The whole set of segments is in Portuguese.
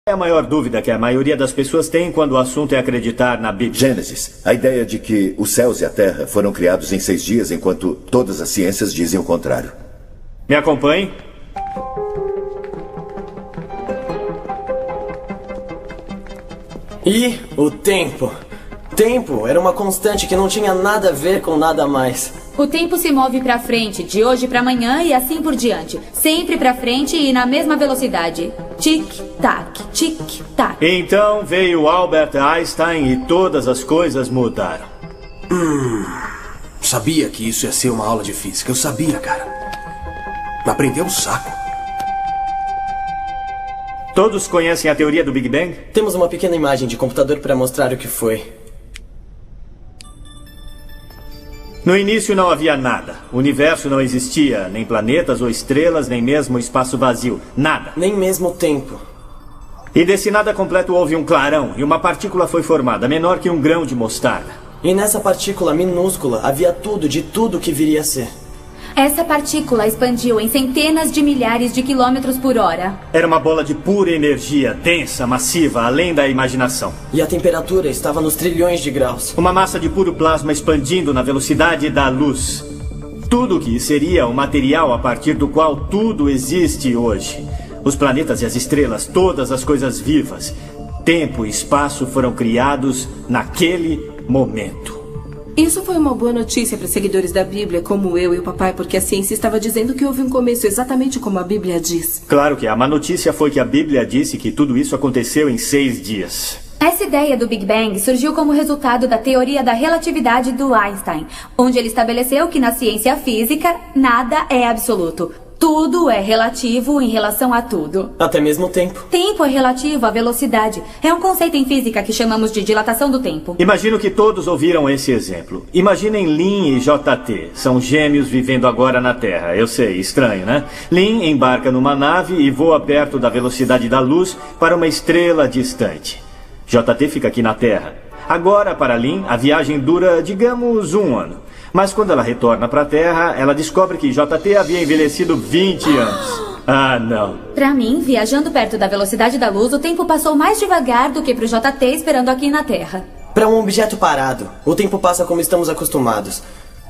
É a maior dúvida que a maioria das pessoas tem quando o assunto é acreditar na Bíblia. Gênesis, a ideia de que os céus e a terra foram criados em 6 dias, enquanto todas as ciências dizem o contrário. Me acompanhe. E o tempo. Tempo era uma constante que não tinha nada a ver com nada mais. O tempo se move pra frente, de hoje pra amanhã e assim por diante. Sempre pra frente e na mesma velocidade. Tic-tac, tic-tac. Então veio Albert Einstein e todas as coisas mudaram. Sabia que isso ia ser uma aula de física. Eu sabia, cara. Aprendeu o saco. Todos conhecem a teoria do Big Bang? Temos uma pequena imagem de computador para mostrar o que foi. No início não havia nada. O universo não existia, nem planetas ou estrelas, nem mesmo espaço vazio. Nada. Nem mesmo tempo. E desse nada completo houve um clarão e uma partícula foi formada, menor que um grão de mostarda. E nessa partícula minúscula havia tudo de tudo que viria a ser. Essa partícula expandiu em centenas de milhares de quilômetros por hora. Era uma bola de pura energia, densa, massiva, além da imaginação. E a temperatura estava nos trilhões de graus. Uma massa de puro plasma expandindo na velocidade da luz. Tudo que seria o material a partir do qual tudo existe hoje. Os planetas e as estrelas, todas as coisas vivas. Tempo e espaço foram criados naquele momento. Isso foi uma boa notícia para os seguidores da Bíblia, como eu e o papai, porque a ciência estava dizendo que houve um começo exatamente como a Bíblia diz. Claro que a má notícia foi que a Bíblia disse que tudo isso aconteceu em 6 dias. Essa ideia do Big Bang surgiu como resultado da teoria da relatividade do Einstein, onde ele estabeleceu que na ciência física nada é absoluto. Tudo é relativo em relação a tudo. Até mesmo o tempo. Tempo é relativo à velocidade. É um conceito em física que chamamos de dilatação do tempo. Imagino que todos ouviram esse exemplo. Imaginem Lin e JT. São gêmeos vivendo agora na Terra. Eu sei, estranho, né? Lin embarca numa nave e voa perto da velocidade da luz para uma estrela distante. JT fica aqui na Terra. Agora, para Lin, a viagem dura, digamos, 1 ano. Mas quando ela retorna para a Terra, ela descobre que JT havia envelhecido 20 anos. Ah, não. Para mim, viajando perto da velocidade da luz, o tempo passou mais devagar do que para o JT esperando aqui na Terra. Para um objeto parado, o tempo passa como estamos acostumados.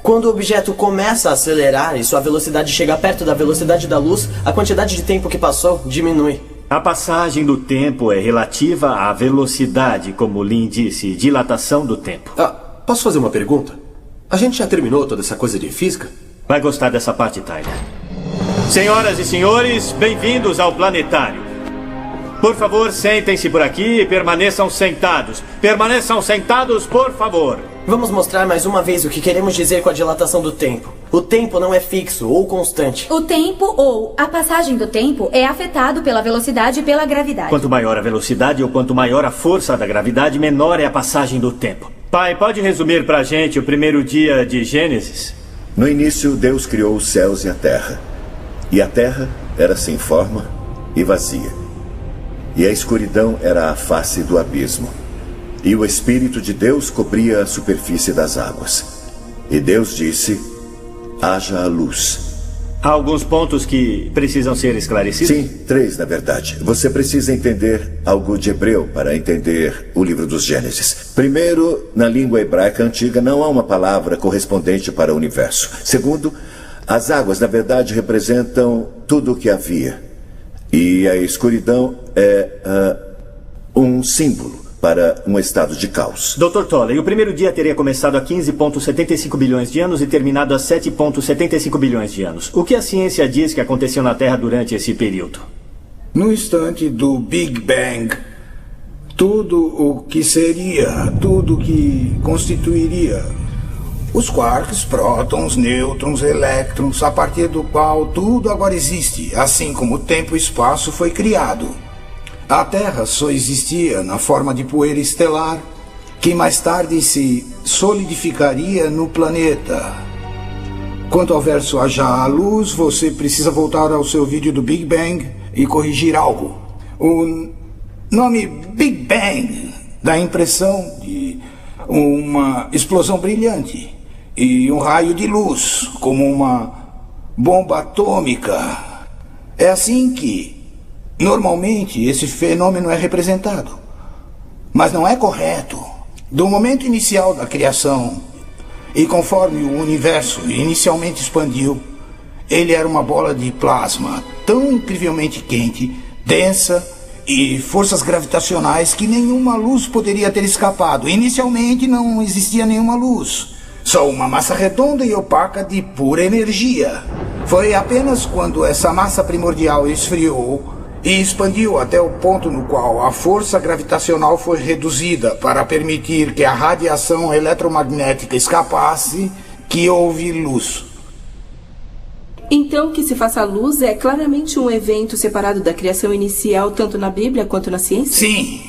Quando o objeto começa a acelerar e sua velocidade chega perto da velocidade da luz, a quantidade de tempo que passou diminui. A passagem do tempo é relativa à velocidade, como Lin disse, dilatação do tempo. Posso fazer uma pergunta? A gente já terminou toda essa coisa de física? Vai gostar dessa parte, Tyler. Senhoras e senhores, bem-vindos ao planetário. Por favor, sentem-se por aqui e permaneçam sentados. Permaneçam sentados, por favor. Vamos mostrar mais uma vez o que queremos dizer com a dilatação do tempo. O tempo não é fixo ou constante. O tempo ou a passagem do tempo é afetado pela velocidade e pela gravidade. Quanto maior a velocidade ou quanto maior a força da gravidade, menor é a passagem do tempo. Pai, pode resumir pra gente o primeiro dia de Gênesis? No início, Deus criou os céus e a terra. E a terra era sem forma e vazia. E a escuridão era a face do abismo. E o Espírito de Deus cobria a superfície das águas. E Deus disse: haja a luz. Há alguns pontos que precisam ser esclarecidos? Sim, 3 na verdade. Você precisa entender algo de hebreu para entender o livro dos Gênesis. Primeiro, na língua hebraica antiga não há uma palavra correspondente para o universo. Segundo, as águas na verdade representam tudo o que havia. E a escuridão é um símbolo para um estado de caos. Dr. Tolley, o primeiro dia teria começado há 15,75 bilhões de anos e terminado há 7,75 bilhões de anos. O que a ciência diz que aconteceu na Terra durante esse período? No instante do Big Bang, tudo o que seria, tudo que constituiria os quarks, prótons, nêutrons, elétrons, a partir do qual tudo agora existe, assim como o tempo e o espaço foi criado. A Terra só existia na forma de poeira estelar, que mais tarde se solidificaria no planeta. Quanto ao verso haja a luz, você precisa voltar ao seu vídeo do Big Bang e corrigir algo. O nome Big Bang dá a impressão de uma explosão brilhante e um raio de luz, como uma bomba atômica. É assim que Normalmente, esse fenômeno é representado. Mas não é correto. Do momento inicial da criação, e conforme o universo inicialmente expandiu, ele era uma bola de plasma tão incrivelmente quente, densa e forças gravitacionais que nenhuma luz poderia ter escapado. Inicialmente não existia nenhuma luz, só uma massa redonda e opaca de pura energia. Foi apenas quando essa massa primordial esfriou e expandiu até o ponto no qual a força gravitacional foi reduzida para permitir que a radiação eletromagnética escapasse, que houve luz. Então, que se faça luz é claramente um evento separado da criação inicial, tanto na Bíblia quanto na ciência? Sim.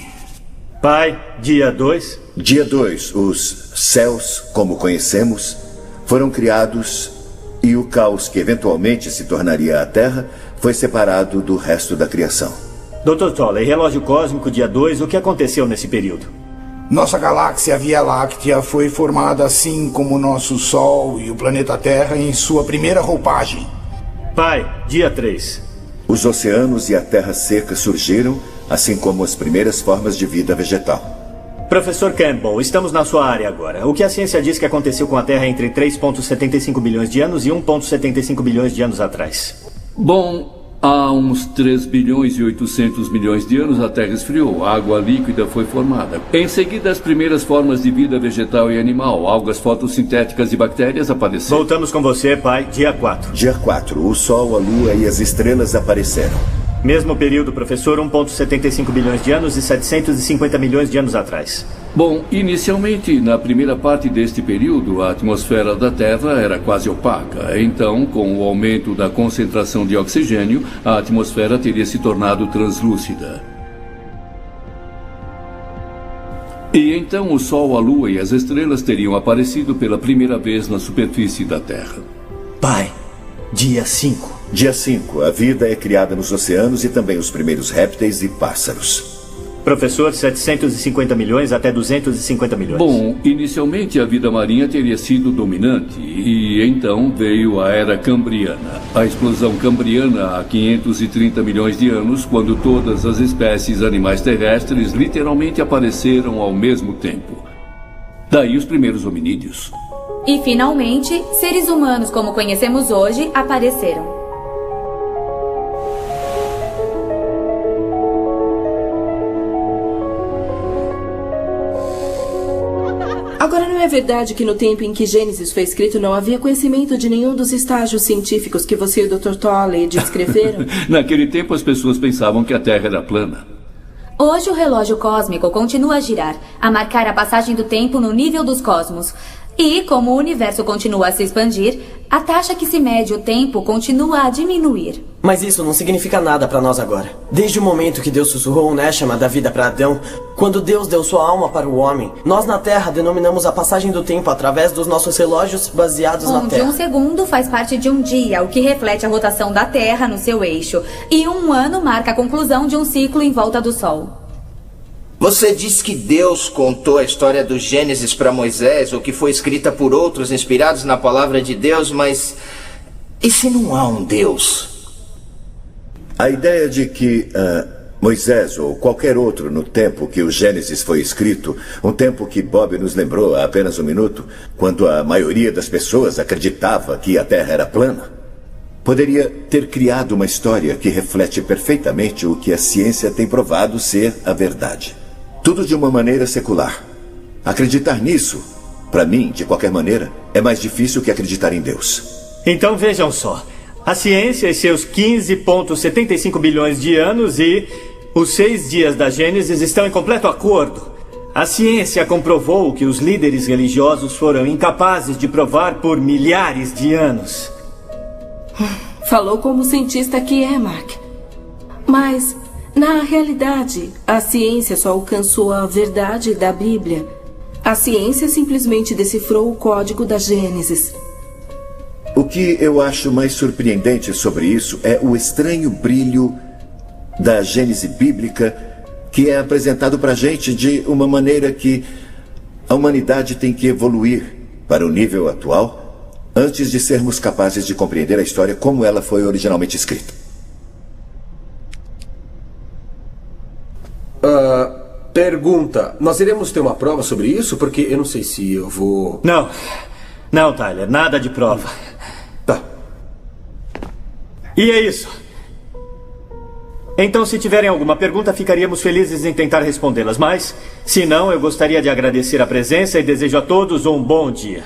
Pai, dia 2. Dia 2, os céus, como conhecemos, foram criados e o caos que eventualmente se tornaria a Terra foi separado do resto da criação. Dr. Tolley, relógio cósmico, dia 2, o que aconteceu nesse período? Nossa galáxia Via Láctea foi formada assim como o nosso Sol e o planeta Terra em sua primeira roupagem. Pai, dia 3. Os oceanos e a terra seca surgiram, assim como as primeiras formas de vida vegetal. Professor Campbell, estamos na sua área agora. O que a ciência diz que aconteceu com a Terra entre 3,75 bilhões de anos e 1,75 bilhões de anos atrás? Bom, há uns 3 bilhões e 800 milhões de anos a Terra esfriou, a água líquida foi formada. Em seguida, as primeiras formas de vida vegetal e animal, algas fotossintéticas e bactérias apareceram. Voltamos com você, pai, dia 4. Dia 4, o Sol, a Lua e as estrelas apareceram. Mesmo período, professor, 1,75 bilhões de anos e 750 milhões de anos atrás. Bom, inicialmente, na primeira parte deste período, a atmosfera da Terra era quase opaca. Então, com o aumento da concentração de oxigênio, a atmosfera teria se tornado translúcida. E então o Sol, a Lua e as estrelas teriam aparecido pela primeira vez na superfície da Terra. Pai, dia 5. Dia 5, a vida é criada nos oceanos e também os primeiros répteis e pássaros. Professor, 750 milhões até 250 milhões. Bom, inicialmente a vida marinha teria sido dominante e então veio a Era Cambriana. A explosão cambriana há 530 milhões de anos, quando todas as espécies animais terrestres literalmente apareceram ao mesmo tempo. Daí os primeiros hominídeos. E, finalmente, seres humanos como conhecemos hoje apareceram. Agora, não é verdade que no tempo em que Gênesis foi escrito não havia conhecimento de nenhum dos estágios científicos que você e o Dr. Tolley descreveram? Naquele tempo as pessoas pensavam que a Terra era plana. Hoje o relógio cósmico continua a girar, a marcar a passagem do tempo no nível dos cosmos. E, como o universo continua a se expandir, a taxa que se mede o tempo continua a diminuir. Mas isso não significa nada para nós agora. Desde o momento que Deus sussurrou o Neshama da vida para Adão, quando Deus deu sua alma para o homem, nós na Terra denominamos a passagem do tempo através dos nossos relógios baseados na Onde Terra. um segundo faz parte de um dia, o que reflete a rotação da Terra no seu eixo. E um ano marca a conclusão de um ciclo em volta do Sol. Você diz que Deus contou a história do Gênesis para Moisés, ou que foi escrita por outros inspirados na palavra de Deus, mas e se não há um Deus? A ideia de que Moisés ou qualquer outro no tempo que o Gênesis foi escrito, um tempo que Bob nos lembrou há apenas um minuto, quando a maioria das pessoas acreditava que a Terra era plana, poderia ter criado uma história que reflete perfeitamente o que a ciência tem provado ser a verdade. Tudo de uma maneira secular. Acreditar nisso, para mim, de qualquer maneira, é mais difícil que acreditar em Deus. Então vejam só. A ciência e seus 15,75 bilhões de anos e os 6 dias da Gênesis estão em completo acordo. A ciência comprovou que os líderes religiosos foram incapazes de provar por milhares de anos. Falou como cientista que é, Mark. Mas, na realidade, a ciência só alcançou a verdade da Bíblia. A ciência simplesmente decifrou o código da Gênesis. O que eu acho mais surpreendente sobre isso é o estranho brilho da Gênese bíblica que é apresentado para a gente de uma maneira que a humanidade tem que evoluir para o nível atual antes de sermos capazes de compreender a história como ela foi originalmente escrita. Pergunta. Nós iremos ter uma prova sobre isso? Porque eu não sei se eu vou... Não. Não, Tyler. Nada de prova. Tá. E é isso. Então, se tiverem alguma pergunta, ficaríamos felizes em tentar respondê-las. Mas, se não, eu gostaria de agradecer a presença e desejo a todos um bom dia.